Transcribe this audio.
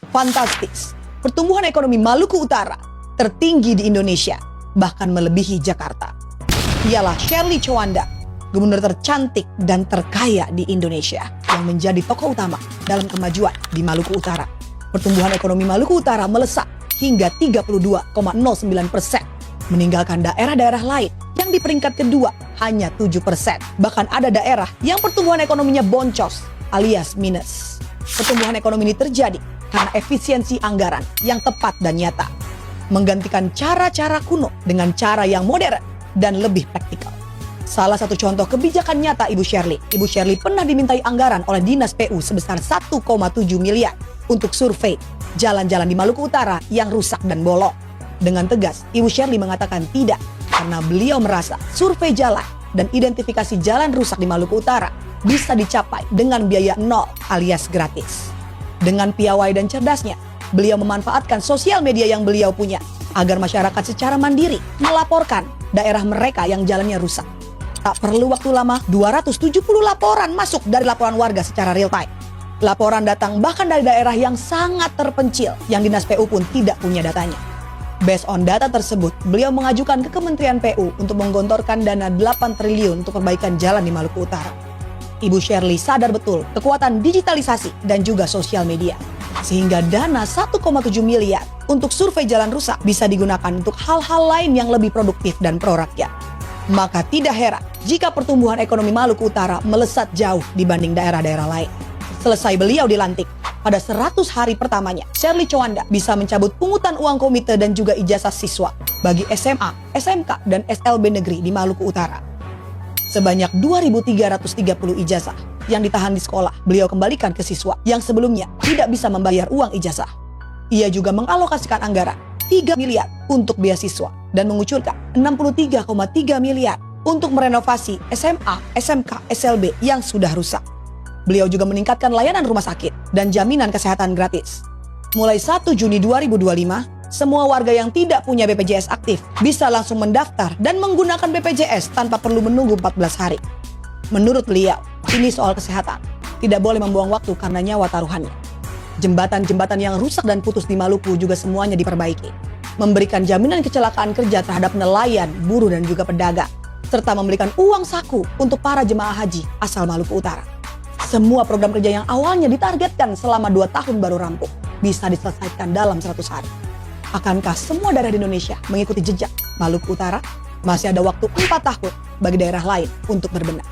Fantastis, pertumbuhan ekonomi Maluku Utara tertinggi di Indonesia, bahkan melebihi Jakarta. Ialah Shirley Chowanda, gubernur tercantik dan terkaya di Indonesia, yang menjadi tokoh utama dalam kemajuan di Maluku Utara. Pertumbuhan ekonomi Maluku Utara melesat hingga 32,09%, meninggalkan daerah-daerah lain yang di peringkat kedua hanya 7%. Bahkan ada daerah yang pertumbuhan ekonominya boncos alias minus. Pertumbuhan ekonomi ini terjadi karena efisiensi anggaran yang tepat dan nyata, menggantikan cara-cara kuno dengan cara yang modern dan lebih praktikal. Salah satu contoh kebijakan nyata Ibu Shirley pernah dimintai anggaran oleh Dinas PU sebesar 1,7 miliar untuk survei jalan-jalan di Maluku Utara yang rusak dan bolong. Dengan tegas, Ibu Shirley mengatakan tidak, karena beliau merasa survei jalan dan identifikasi jalan rusak di Maluku Utara bisa dicapai dengan biaya nol alias gratis. Dengan piawai dan cerdasnya, beliau memanfaatkan sosial media yang beliau punya agar masyarakat secara mandiri melaporkan daerah mereka yang jalannya rusak. Tak perlu waktu lama, 270 laporan masuk dari laporan warga secara real time. Laporan datang bahkan dari daerah yang sangat terpencil yang Dinas PU pun tidak punya datanya. Based on data tersebut, beliau mengajukan ke Kementerian PU untuk menggelontorkan dana 8 triliun untuk perbaikan jalan di Maluku Utara. Ibu Shirley sadar betul kekuatan digitalisasi dan juga sosial media, sehingga dana 1,7 miliar untuk survei jalan rusak bisa digunakan untuk hal-hal lain yang lebih produktif dan pro rakyat. Maka tidak heran jika pertumbuhan ekonomi Maluku Utara melesat jauh dibanding daerah-daerah lain. Selesai beliau dilantik, pada 100 hari pertamanya, Shirley Chowanda bisa mencabut pungutan uang komite dan juga ijazah siswa bagi SMA, SMK, dan SLB negeri di Maluku Utara. Sebanyak 2.330 ijazah yang ditahan di sekolah, beliau kembalikan ke siswa yang sebelumnya tidak bisa membayar uang ijazah. Ia juga mengalokasikan anggaran 3 miliar untuk beasiswa dan mengucurkan 63,3 miliar untuk merenovasi SMA, SMK, SLB yang sudah rusak. Beliau juga meningkatkan layanan rumah sakit dan jaminan kesehatan gratis. Mulai 1 Juni 2025, semua warga yang tidak punya BPJS aktif bisa langsung mendaftar dan menggunakan BPJS tanpa perlu menunggu 14 hari. Menurut beliau, ini soal kesehatan. Tidak boleh membuang waktu karena nyawa taruhannya. Jembatan-jembatan yang rusak dan putus di Maluku juga semuanya diperbaiki. Memberikan jaminan kecelakaan kerja terhadap nelayan, buruh, dan juga pedagang. Serta memberikan uang saku untuk para jemaah haji asal Maluku Utara. Semua program kerja yang awalnya ditargetkan selama 2 tahun baru rampung bisa diselesaikan dalam 100 hari. Akankah semua daerah di Indonesia mengikuti jejak Maluku Utara? Masih ada waktu 4 tahun bagi daerah lain untuk berbenah.